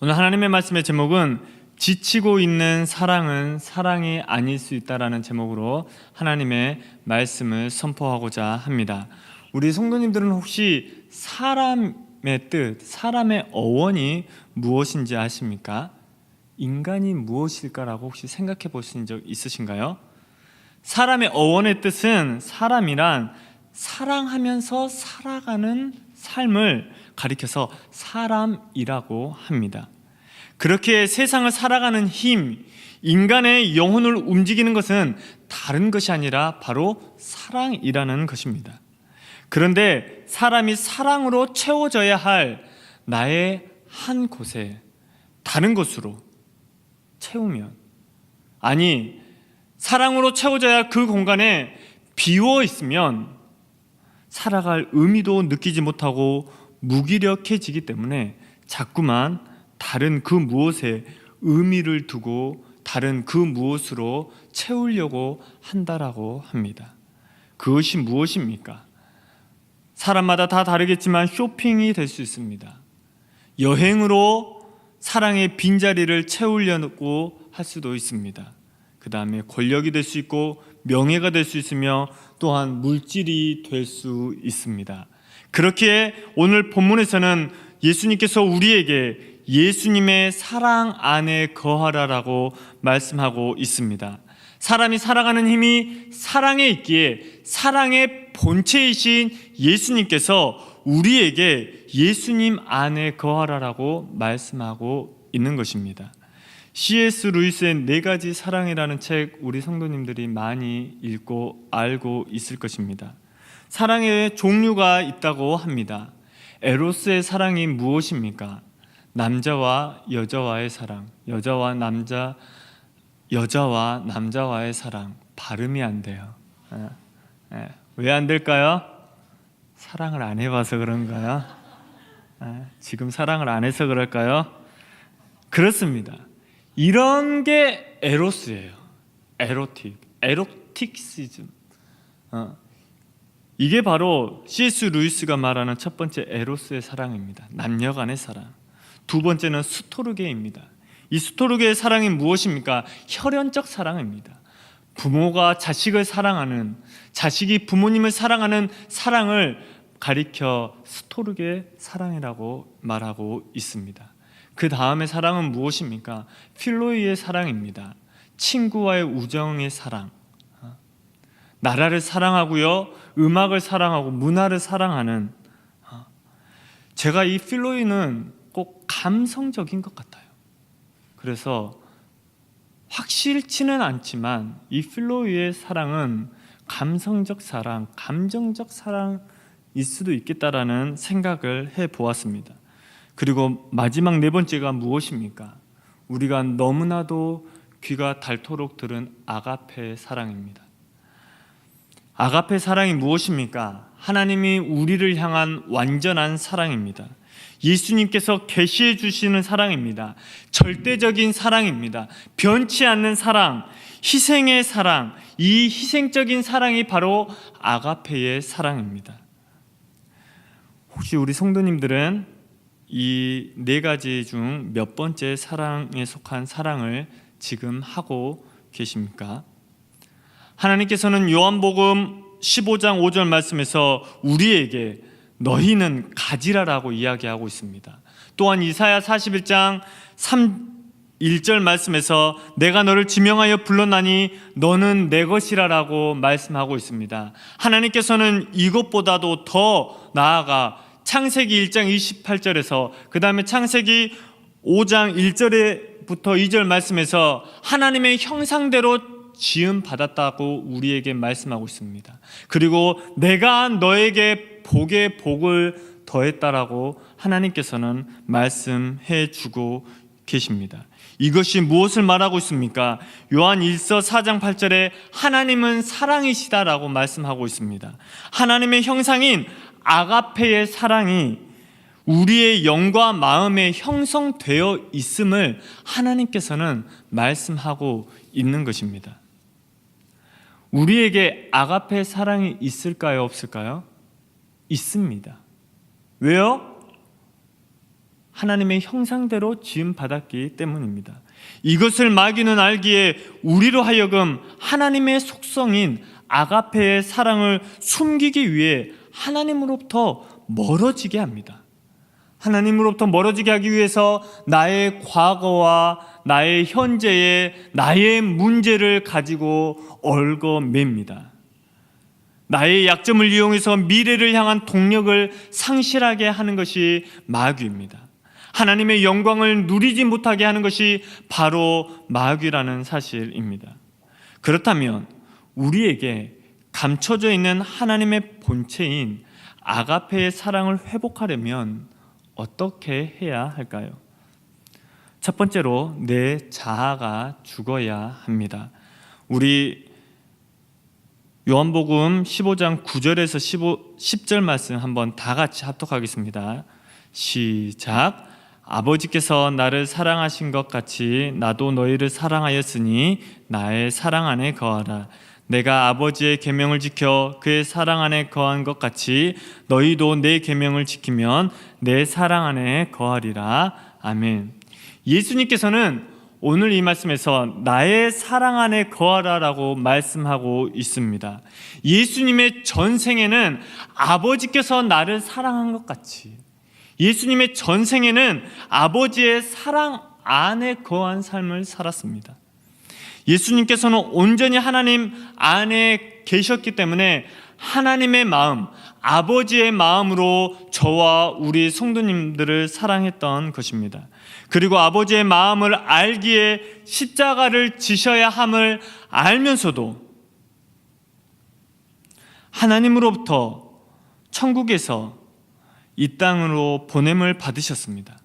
오늘 하나님의 말씀의 제목은 지치고 있는 사랑은 사랑이 아닐 수 있다라는 제목으로 하나님의 말씀을 선포하고자 합니다. 우리 성도님들은 혹시 사람의 뜻, 사람의 어원이 무엇인지 아십니까? 인간이 무엇일까라고 혹시 생각해 보신 적 있으신가요? 사람의 어원의 뜻은 사람이란 사랑하면서 살아가는 삶을 가리켜서 사람이라고 합니다. 그렇게 세상을 살아가는 힘, 인간의 영혼을 움직이는 것은 다른 것이 아니라 바로 사랑이라는 것입니다. 그런데 사람이 사랑으로 채워져야 할 나의 한 곳에 다른 것으로 채우면, 아니 사랑으로 채워져야 할 그 공간에 비워 있으면 살아갈 의미도 느끼지 못하고 무기력해지기 때문에 자꾸만 다른 그 무엇에 의미를 두고 다른 그 무엇으로 채우려고 한다라고 합니다. 그것이 무엇입니까? 사람마다 다 다르겠지만 쇼핑이 될 수 있습니다. 여행으로 사랑의 빈자리를 채우려고 할 수도 있습니다. 그 다음에 권력이 될 수 있고 명예가 될 수 있으며 또한 물질이 될 수 있습니다. 그렇기에 오늘 본문에서는 예수님께서 우리에게 예수님의 사랑 안에 거하라라고 말씀하고 있습니다. 사람이 살아가는 힘이 사랑에 있기에 사랑의 본체이신 예수님께서 우리에게 예수님 안에 거하라라고 말씀하고 있는 것입니다. C.S. 루이스의 4가지 사랑이라는 책, 우리 성도님들이 많이 읽고 알고 있을 것입니다. 사랑의 종류가 있다고 합니다. 에로스의 사랑이 무엇입니까? 남자와 여자와의 사랑, 여자와 남자와의 사랑. 발음이 안 돼요. 왜 안 될까요? 사랑을 안 해봐서 그런가요? 지금 사랑을 안 해서 그럴까요? 그렇습니다. 이런 게 에로스예요. 에로틱시즘. 이게 바로 C.S. 루이스가 말하는 첫 번째 에로스의 사랑입니다. 남녀 간의 사랑. 두 번째는 스토르게입니다. 이 스토르게의 사랑이 무엇입니까? 혈연적 사랑입니다. 부모가 자식을 사랑하는, 자식이 부모님을 사랑하는 사랑을 가리켜 스토르게 사랑이라고 말하고 있습니다. 그 다음에 사랑은 무엇입니까? 필로이의 사랑입니다. 친구와의 우정의 사랑. 나라를 사랑하고요, 음악을 사랑하고 문화를 사랑하는. 제가 이 필로이는 꼭 감성적인 것 같아요. 그래서 확실치는 않지만 이 필로이의 사랑은 감성적 사랑, 감정적 사랑일 수도 있겠다라는 생각을 해보았습니다. 그리고 마지막 4번째가 무엇입니까? 우리가 너무나도 귀가 닳도록 들은 아가페의 사랑입니다. 아가페 사랑이 무엇입니까? 하나님이 우리를 향한 완전한 사랑입니다. 예수님께서 계시해 주시는 사랑입니다. 절대적인 사랑입니다. 변치 않는 사랑, 희생의 사랑. 이 희생적인 사랑이 바로 아가페의 사랑입니다. 혹시 우리 성도님들은 이 4가지 중 몇 번째 사랑에 속한 사랑을 지금 하고 계십니까? 하나님께서는 요한복음 15장 5절 말씀에서 우리에게 너희는 가지라라고 이야기하고 있습니다. 또한 이사야 41장 1절 말씀에서 내가 너를 지명하여 불렀나니 너는 내 것이라라고 말씀하고 있습니다. 하나님께서는 이것보다도 더 나아가 창세기 1장 28절에서 그 다음에 창세기 5장 1절부터 2절 말씀에서 하나님의 형상대로 지음 받았다고 우리에게 말씀하고 있습니다. 그리고 내가 너에게 복에 복을 더했다라고 하나님께서는 말씀해 주고 계십니다. 이것이 무엇을 말하고 있습니까? 요한 1서 4장 8절에 하나님은 사랑이시다라고 말씀하고 있습니다. 하나님의 형상인 아가페의 사랑이 우리의 영과 마음에 형성되어 있음을 하나님께서는 말씀하고 있는 것입니다. 우리에게 아가페 사랑이 있을까요? 없을까요? 있습니다. 왜요? 하나님의 형상대로 지음받았기 때문입니다. 이것을 마귀는 알기에 우리로 하여금 하나님의 속성인 아가페의 사랑을 숨기기 위해 하나님으로부터 멀어지게 합니다. 하나님으로부터 멀어지게 하기 위해서 나의 과거와 나의 현재의 나의 문제를 가지고 얽어맵니다. 나의 약점을 이용해서 미래를 향한 동력을 상실하게 하는 것이 마귀입니다. 하나님의 영광을 누리지 못하게 하는 것이 바로 마귀라는 사실입니다. 그렇다면 우리에게 감춰져 있는 하나님의 본체인 아가페의 사랑을 회복하려면 어떻게 해야 할까요? 첫 번째로 내 자아가 죽어야 합니다. 우리 요한복음 15장 9절에서 10절 말씀 한번 다 같이 합독하겠습니다. 시작. 아버지께서 나를 사랑하신 것 같이 나도 너희를 사랑하였으니 나의 사랑 안에 거하라. 내가 아버지의 계명을 지켜 그의 사랑 안에 거한 것 같이 너희도 내 계명을 지키면 내 사랑 안에 거하리라. 아멘. 예수님께서는 오늘 이 말씀에서 나의 사랑 안에 거하라라고 말씀하고 있습니다. 예수님의 전생에는 아버지께서 나를 사랑한 것 같이, 예수님의 전생에는 아버지의 사랑 안에 거한 삶을 살았습니다. 예수님께서는 온전히 하나님 안에 계셨기 때문에 하나님의 마음, 아버지의 마음으로 저와 우리 성도님들을 사랑했던 것입니다. 그리고 아버지의 마음을 알기에 십자가를 지셔야 함을 알면서도 하나님으로부터 천국에서 이 땅으로 보냄을 받으셨습니다.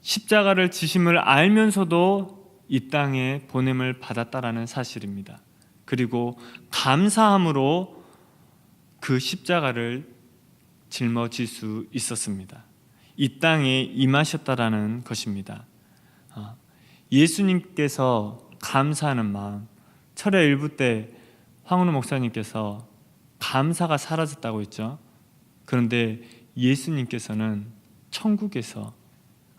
십자가를 지심을 알면서도 이 땅에 보냄을 받았다라는 사실입니다. 그리고 감사함으로 그 십자가를 짊어질 수 있었습니다. 이 땅에 임하셨다라는 것입니다. 예수님께서 감사하는 마음, 철야 일부 때 황은우 목사님께서 감사가 사라졌다고 했죠. 그런데 예수님께서는 천국에서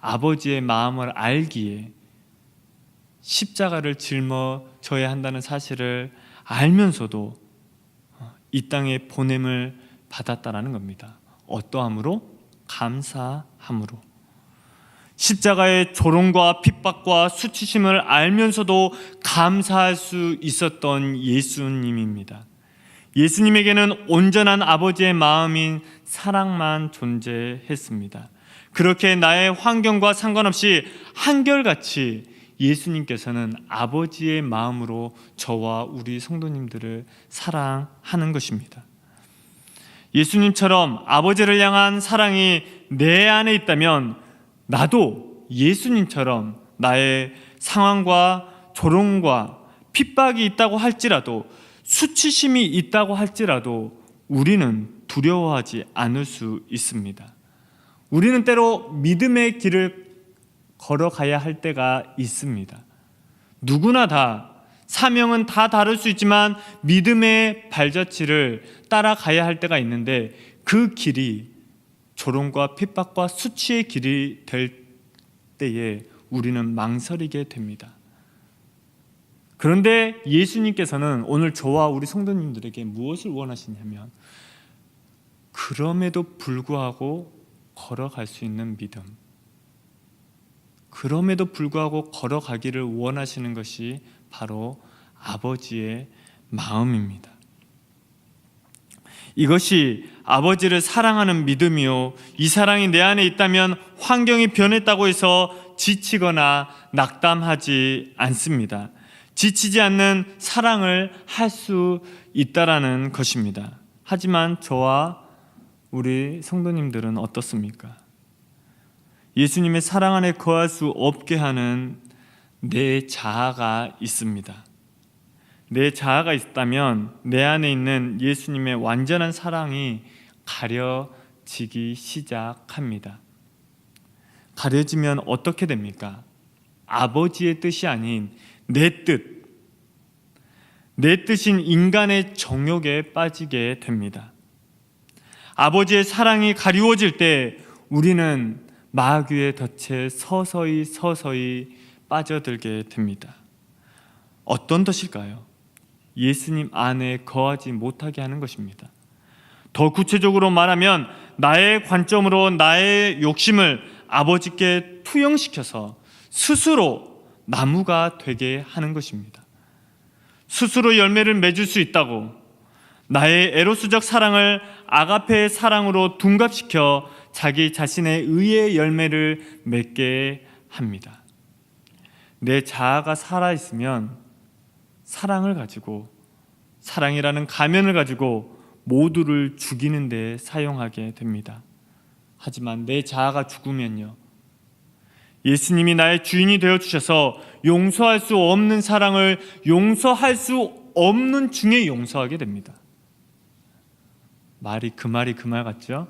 아버지의 마음을 알기에 십자가를 짊어져야 한다는 사실을 알면서도 이 땅에 보냄을 받았다라는 겁니다. 어떠함으로? 감사함으로. 십자가의 조롱과 핍박과 수치심을 알면서도 감사할 수 있었던 예수님입니다. 예수님에게는 온전한 아버지의 마음인 사랑만 존재했습니다. 그렇게 나의 환경과 상관없이 한결같이 예수님께서는 아버지의 마음으로 저와 우리 성도님들을 사랑하는 것입니다. 예수님처럼 아버지를 향한 사랑이 내 안에 있다면 나도 예수님처럼 나의 상황과 조롱과 핍박이 있다고 할지라도, 수치심이 있다고 할지라도 우리는 두려워하지 않을 수 있습니다. 우리는 때로 믿음의 길을 걸어가야 할 때가 있습니다. 누구나 다 사명은 다 다를 수 있지만 믿음의 발자취를 따라가야 할 때가 있는데 그 길이 조롱과 핍박과 수치의 길이 될 때에 우리는 망설이게 됩니다. 그런데 예수님께서는 오늘 저와 우리 성도님들에게 무엇을 원하시냐면 그럼에도 불구하고 걸어갈 수 있는 믿음, 그럼에도 불구하고 걸어가기를 원하시는 것이 바로 아버지의 마음입니다. 이것이 아버지를 사랑하는 믿음이요, 이 사랑이 내 안에 있다면 환경이 변했다고 해서 지치거나 낙담하지 않습니다. 지치지 않는 사랑을 할 수 있다라는 것입니다. 하지만 저와 우리 성도님들은 어떻습니까? 예수님의 사랑 안에 거할 수 없게 하는 내 자아가 있습니다. 내 자아가 있다면 내 안에 있는 예수님의 완전한 사랑이 가려지기 시작합니다. 가려지면 어떻게 됩니까? 아버지의 뜻이 아닌 내 뜻, 내 뜻인 인간의 정욕에 빠지게 됩니다. 아버지의 사랑이 가리워질 때 우리는 마귀의 덫에 서서히 빠져들게 됩니다. 어떤 덫일까요? 예수님 안에 거하지 못하게 하는 것입니다. 더 구체적으로 말하면 나의 관점으로 나의 욕심을 아버지께 투영시켜서 스스로 나무가 되게 하는 것입니다. 스스로 열매를 맺을 수 있다고 나의 에로스적 사랑을 아가페의 사랑으로 둔갑시켜 자기 자신의 의의 열매를 맺게 합니다. 내 자아가 살아있으면 사랑을 가지고, 사랑이라는 가면을 가지고 모두를 죽이는 데 사용하게 됩니다. 하지만 내 자아가 죽으면요, 예수님이 나의 주인이 되어주셔서 용서할 수 없는 사랑을 용서할 수 없는 중에 용서하게 됩니다. 말이 그 말 같죠?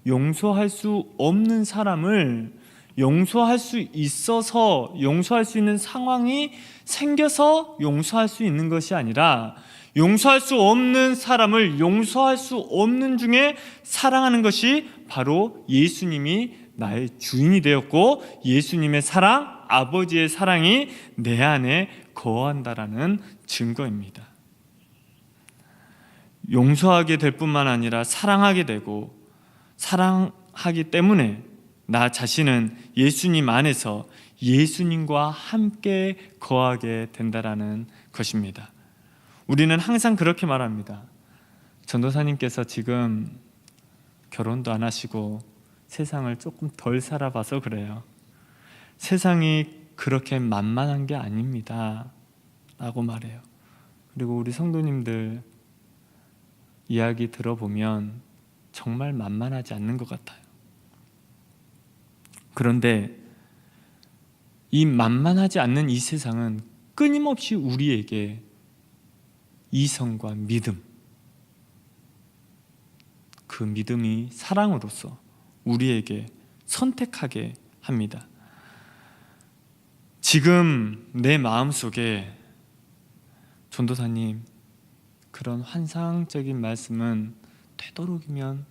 용서할 수 없는 사람을 용서할 수 있어서, 용서할 수 있는 상황이 생겨서 용서할 수 있는 것이 아니라, 용서할 수 없는 사람을 용서할 수 없는 중에 사랑하는 것이 바로 예수님이 나의 주인이 되었고, 예수님의 사랑, 아버지의 사랑이 내 안에 거한다라는 증거입니다. 용서하게 될 뿐만 아니라 사랑하게 되고, 사랑하기 때문에 나 자신은 예수님 안에서 예수님과 함께 거하게 된다라는 것입니다. 우리는 항상 그렇게 말합니다. 전도사님께서 지금 결혼도 안 하시고 세상을 조금 덜 살아봐서 그래요. 세상이 그렇게 만만한 게 아닙니다 라고 말해요. 그리고 우리 성도님들 이야기 들어보면 정말 만만하지 않는 것 같아요. 그런데 이 만만하지 않는 이 세상은 끊임없이 우리에게 이성과 믿음, 그 믿음이 사랑으로서 우리에게 선택하게 합니다. 지금 내 마음속에 전도사님, 그런 환상적인 말씀은 되도록이면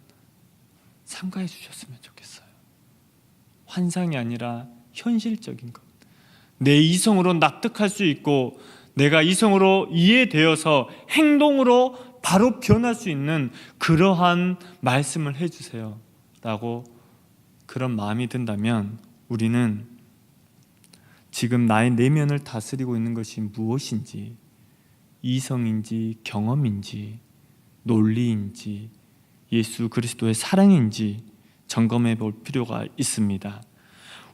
삼가해 주셨으면 좋겠어요. 환상이 아니라 현실적인 것, 내 이성으로 납득할 수 있고 내가 이성으로 이해되어서 행동으로 바로 변할 수 있는 그러한 말씀을 해주세요 라고 그런 마음이 든다면, 우리는 지금 나의 내면을 다스리고 있는 것이 무엇인지, 이성인지 경험인지 논리인지 예수 그리스도의 사랑인지 점검해 볼 필요가 있습니다.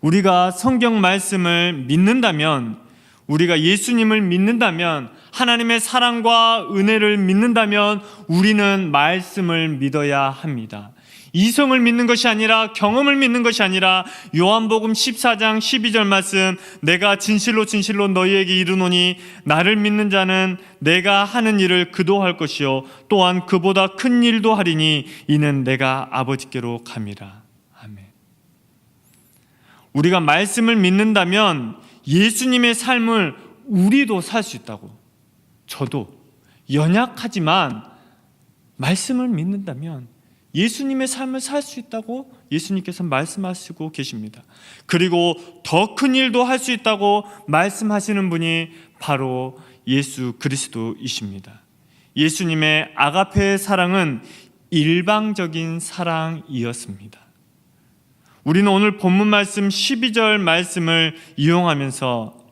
우리가 성경 말씀을 믿는다면, 우리가 예수님을 믿는다면, 하나님의 사랑과 은혜를 믿는다면 우리는 말씀을 믿어야 합니다. 이성을 믿는 것이 아니라, 경험을 믿는 것이 아니라, 요한복음 14장 12절 말씀, 내가 진실로 진실로 너희에게 이르노니 나를 믿는 자는 내가 하는 일을 그도 할 것이요 또한 그보다 큰 일도 하리니 이는 내가 아버지께로 감이라. 아멘. 우리가 말씀을 믿는다면 예수님의 삶을 우리도 살 수 있다고, 저도 연약하지만 말씀을 믿는다면 예수님의 삶을 살 수 있다고 예수님께서 말씀하시고 계십니다. 그리고 더 큰 일도 할 수 있다고 말씀하시는 분이 바로 예수 그리스도이십니다. 예수님의 아가페의 사랑은 일방적인 사랑이었습니다. 우리는 오늘 본문 말씀 12절 말씀을 이용하면서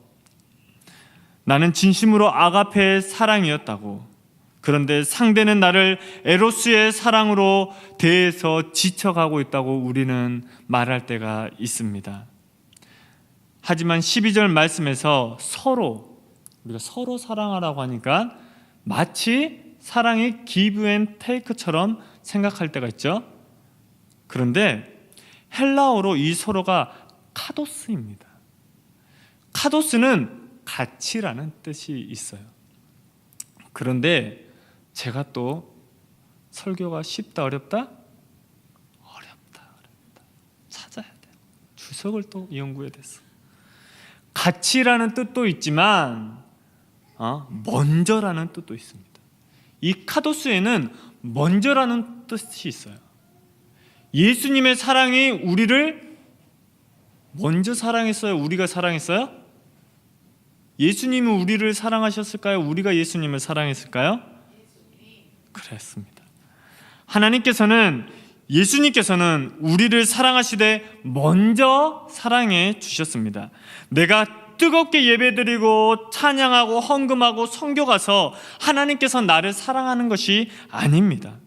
나는 진심으로 아가페의 사랑이었다고, 그런데 상대는 나를 에로스의 사랑으로 대해서 지쳐가고 있다고 우리는 말할 때가 있습니다. 하지만 12절 말씀에서 우리가 서로 사랑하라고 하니까 마치 사랑이 give and take처럼 생각할 때가 있죠. 그런데 헬라어로 이 서로가 카도스입니다. 카도스는 같이라는 뜻이 있어요. 그런데 제가 또 설교가 쉽다 어렵다? 어렵다. 찾아야 돼요. 주석을 또 연구해야 됐어. 같이라는 뜻도 있지만 먼저라는 뜻도 있습니다. 이 카도스에는 먼저라는 뜻이 있어요. 예수님의 사랑이 우리를 먼저 사랑했어요? 우리가 사랑했어요? 예수님은 우리를 사랑하셨을까요? 우리가 예수님을 사랑했을까요? 그랬습니다. 예수님께서는 우리를 사랑하시되 먼저 사랑해 주셨습니다. 내가 뜨겁게 예배드리고 찬양하고 헌금하고 선교 가서 하나님께서 나를 사랑하는 것이 아닙니다.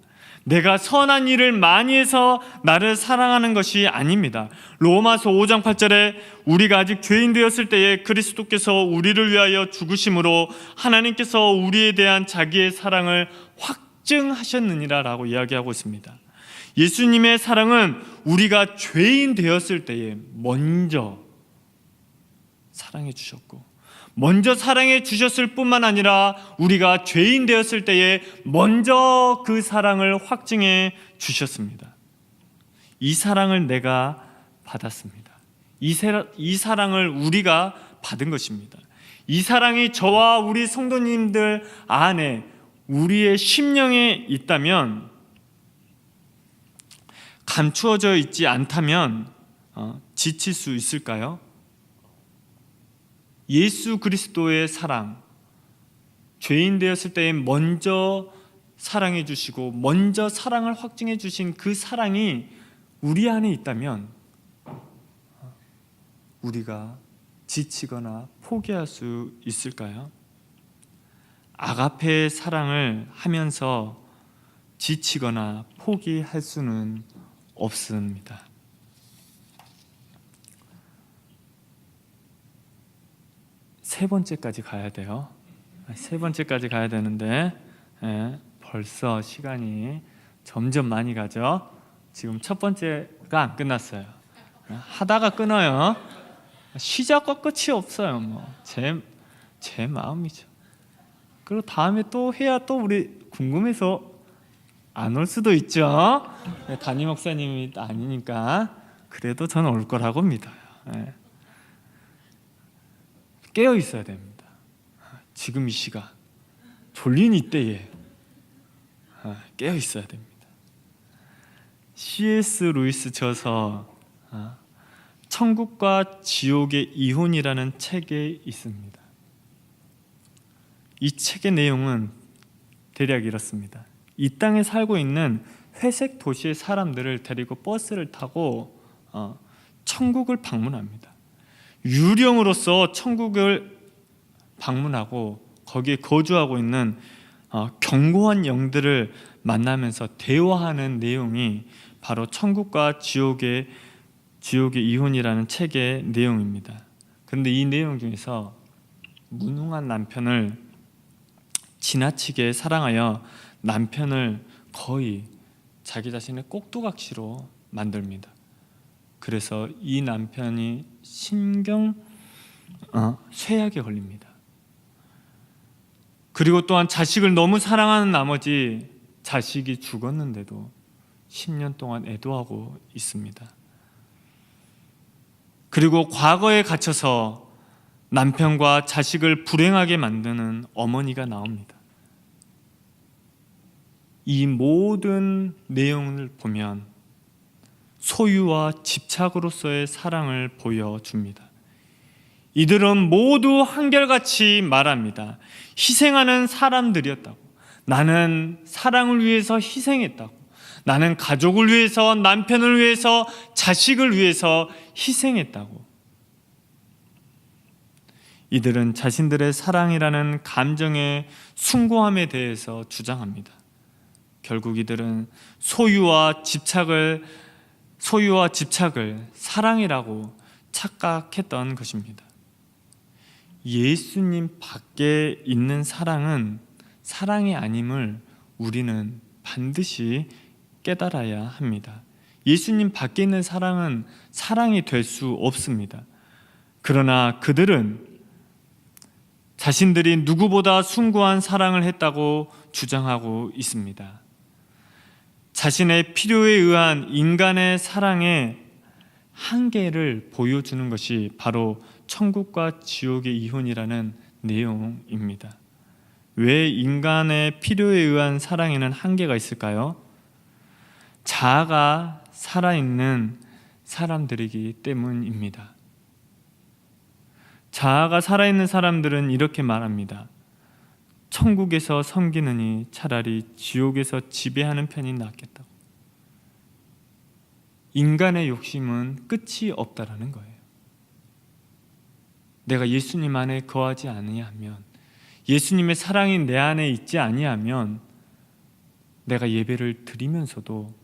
내가 선한 일을 많이 해서 나를 사랑하는 것이 아닙니다. 로마서 5장 8절에 우리가 아직 죄인 되었을 때에 그리스도께서 우리를 위하여 죽으심으로 하나님께서 우리에 대한 자기의 사랑을 확증하셨느니라 라고 이야기하고 있습니다. 예수님의 사랑은 우리가 죄인 되었을 때에 먼저 사랑해 주셨고, 먼저 사랑해 주셨을 뿐만 아니라 우리가 죄인 되었을 때에 먼저 그 사랑을 확증해 주셨습니다. 이 사랑을 내가 받았습니다. 이 사랑을 우리가 받은 것입니다. 이 사랑이 저와 우리 성도님들 안에 우리의 심령에 있다면, 감추어져 있지 않다면 지칠 수 있을까요? 예수 그리스도의 사랑, 죄인 되었을 때에 먼저 사랑해 주시고 먼저 사랑을 확증해 주신 그 사랑이 우리 안에 있다면 우리가 지치거나 포기할 수 있을까요? 아가페의 사랑을 하면서 지치거나 포기할 수는 없습니다. 세 번째까지 가야 돼요. 세 번째까지 가야 되는데 벌써 시간이 점점 많이 가죠. 지금 첫 번째가 안 끝났어요. 하다가 끊어요. 시작과 끝이 없어요. 제 마음이죠. 그리고 다음에 또 해야 또 우리 궁금해서 안 올 수도 있죠. 담임 목사님이 아니니까. 그래도 저는 올 거라고 믿어요. 깨어 있어야 됩니다. 지금 이 시간, 졸린 이때에 깨어 있어야 됩니다. C.S. 루이스 저서 천국과 지옥의 이혼이라는 책에 있습니다. 이 책의 내용은 대략 이렇습니다. 이 땅에 살고 있는 회색 도시의 사람들을 데리고 버스를 타고 천국을 방문합니다. 유령으로서 천국을 방문하고 거기에 거주하고 있는 견고한 영들을 만나면서 대화하는 내용이 바로 천국과 지옥의 이혼이라는 책의 내용입니다. 그런데 이 내용 중에서 무능한 남편을 지나치게 사랑하여 남편을 거의 자기 자신의 꼭두각시로 만듭니다. 그래서 이 남편이 쇠약에 걸립니다. 그리고 또한 자식을 너무 사랑하는 나머지 자식이 죽었는데도 10년 동안 애도하고 있습니다. 그리고 과거에 갇혀서 남편과 자식을 불행하게 만드는 어머니가 나옵니다. 이 모든 내용을 보면 소유와 집착으로서의 사랑을 보여줍니다. 이들은 모두 한결같이 말합니다. 희생하는 사람들이었다고. 나는 사랑을 위해서 희생했다고. 나는 가족을 위해서, 남편을 위해서, 자식을 위해서 희생했다고. 이들은 자신들의 사랑이라는 감정의 숭고함에 대해서 주장합니다. 결국 이들은 소유와 집착을 사랑이라고 착각했던 것입니다. 예수님 밖에 있는 사랑은 사랑이 아님을 우리는 반드시 깨달아야 합니다. 예수님 밖에 있는 사랑은 사랑이 될 수 없습니다. 그러나 그들은 자신들이 누구보다 숭고한 사랑을 했다고 주장하고 있습니다. 자신의 필요에 의한 인간의 사랑의 한계를 보여주는 것이 바로 천국과 지옥의 이혼이라는 내용입니다. 왜 인간의 필요에 의한 사랑에는 한계가 있을까요? 자아가 살아있는 사람들이기 때문입니다. 자아가 살아있는 사람들은 이렇게 말합니다. 천국에서 섬기느니 차라리 지옥에서 지배하는 편이 낫겠다고. 인간의 욕심은 끝이 없다라는 거예요. 내가 예수님 안에 거하지 아니하면, 예수님의 사랑이 내 안에 있지 아니하면 내가 예배를 드리면서도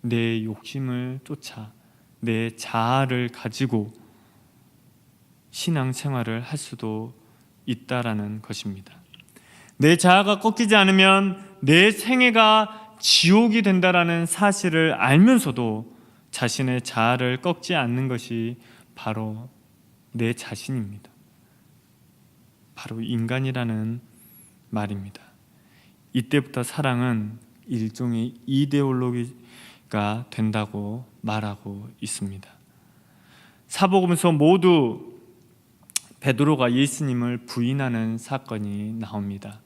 내 욕심을 쫓아 내 자아를 가지고 신앙생활을 할 수도 있다라는 것입니다. 내 자아가 꺾이지 않으면 내 생애가 지옥이 된다라는 사실을 알면서도 자신의 자아를 꺾지 않는 것이 바로 내 자신입니다. 바로 인간이라는 말입니다. 이때부터 사랑은 일종의 이데올로기가 된다고 말하고 있습니다. 사복음서 모두 베드로가 예수님을 부인하는 사건이 나옵니다.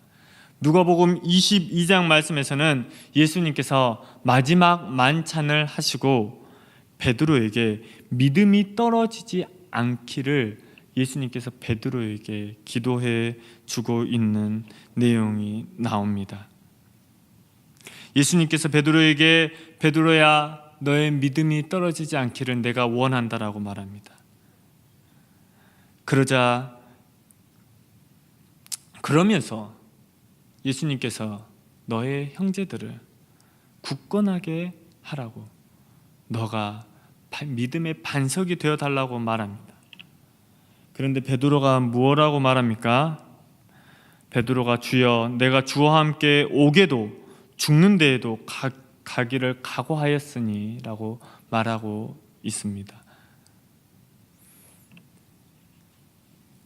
누가복음 22장 말씀에서는 예수님께서 마지막 만찬을 하시고 베드로에게 믿음이 떨어지지 않기를 예수님께서 베드로에게 기도해 주고 있는 내용이 나옵니다. 예수님께서 베드로에게 베드로야 너의 믿음이 떨어지지 않기를 내가 원한다라고 말합니다. 그러면서 예수님께서 너의 형제들을 굳건하게 하라고, 너가 믿음의 반석이 되어 달라고 말합니다. 그런데 베드로가 무엇라고 말합니까? 베드로가 주여 내가 주와 함께 오게도 죽는 데에도 가기를 각오하였으니 라고 말하고 있습니다.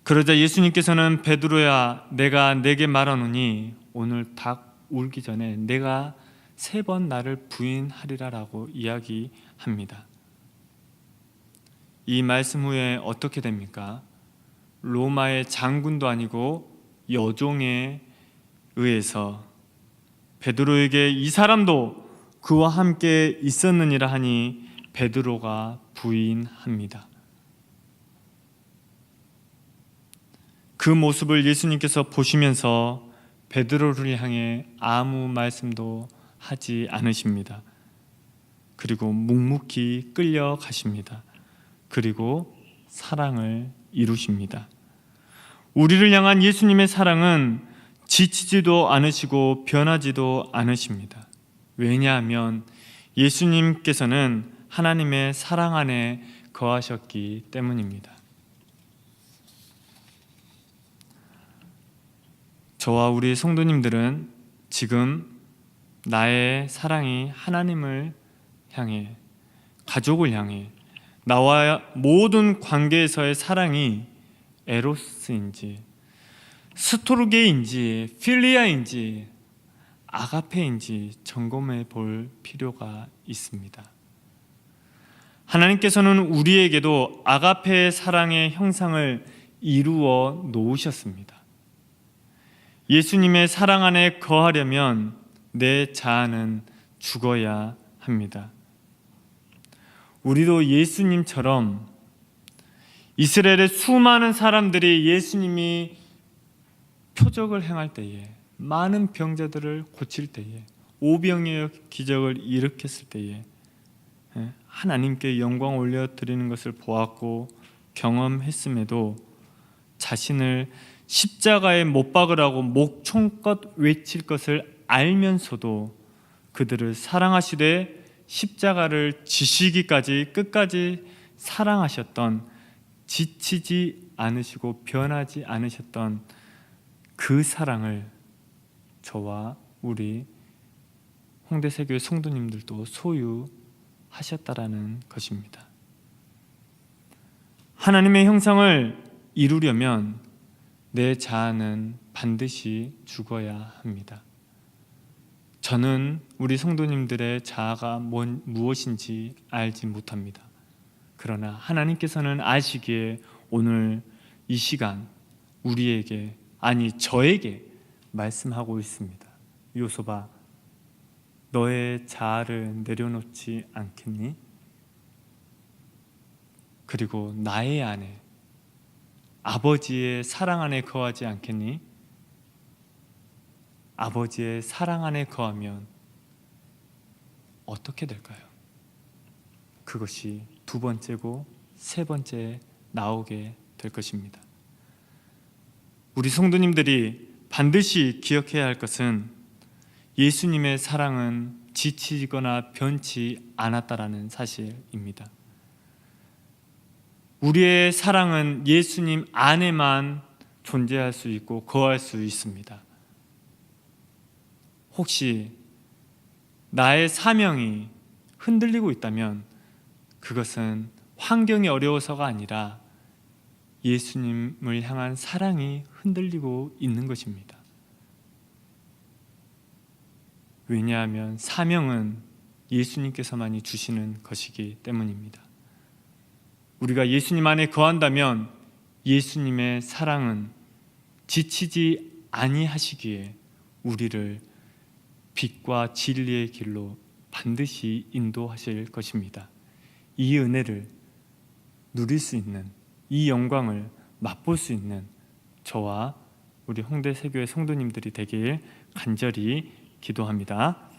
그러자 예수님께서는 베드로야 내가 내게 말하노니 오늘 닭 울기 전에 내가 3번 나를 부인하리라 라고 이야기합니다. 이 말씀 후에 어떻게 됩니까? 로마의 장군도 아니고 여종에 의해서 베드로에게 이 사람도 그와 함께 있었느니라 하니 베드로가 부인합니다. 그 모습을 예수님께서 보시면서 베드로를 향해 아무 말씀도 하지 않으십니다. 그리고 묵묵히 끌려가십니다. 그리고 사랑을 이루십니다. 우리를 향한 예수님의 사랑은 지치지도 않으시고 변하지도 않으십니다. 왜냐하면 예수님께서는 하나님의 사랑 안에 거하셨기 때문입니다. 저와 우리 성도님들은 지금 나의 사랑이 하나님을 향해, 가족을 향해, 나와 모든 관계에서의 사랑이 에로스인지 스토르게인지 필리아인지 아가페인지 점검해 볼 필요가 있습니다. 하나님께서는 우리에게도 아가페의 사랑의 형상을 이루어 놓으셨습니다. 예수님의 사랑 안에 거하려면 내 자아는 죽어야 합니다. 우리도 예수님처럼 이스라엘의 수많은 사람들이 예수님이 표적을 행할 때에, 많은 병자들을 고칠 때에, 오병이어 기적을 일으켰을 때에 하나님께 영광 올려드리는 것을 보았고 경험했음에도 자신을 십자가에 못 박으라고 목청껏 외칠 것을 알면서도 그들을 사랑하시되 십자가를 지시기까지 끝까지 사랑하셨던, 지치지 않으시고 변하지 않으셨던 그 사랑을 저와 우리 홍대세교회 성도님들도 소유하셨다라는 것입니다. 하나님의 형상을 이루려면 내 자아는 반드시 죽어야 합니다. 저는 우리 성도님들의 자아가 무엇인지 알지 못합니다. 그러나 하나님께서는 아시기에 오늘 이 시간 우리에게, 아니 저에게 말씀하고 있습니다. 요소바, 너의 자아를 내려놓지 않겠니? 그리고 나의 안에 아버지의 사랑 안에 거하지 않겠니? 아버지의 사랑 안에 거하면 어떻게 될까요? 그것이 두 번째고 세 번째 나오게 될 것입니다. 우리 성도님들이 반드시 기억해야 할 것은 예수님의 사랑은 지치거나 변치 않았다라는 사실입니다. 우리의 사랑은 예수님 안에만 존재할 수 있고 거할 수 있습니다. 혹시 나의 사명이 흔들리고 있다면 그것은 환경이 어려워서가 아니라 예수님을 향한 사랑이 흔들리고 있는 것입니다. 왜냐하면 사명은 예수님께서만이 주시는 것이기 때문입니다. 우리가 예수님 안에 거한다면 예수님의 사랑은 지치지 아니하시기에 우리를 빛과 진리의 길로 반드시 인도하실 것입니다. 이 은혜를 누릴 수 있는, 이 영광을 맛볼 수 있는 저와 우리 홍대 세교회 성도님들이 되길 간절히 기도합니다.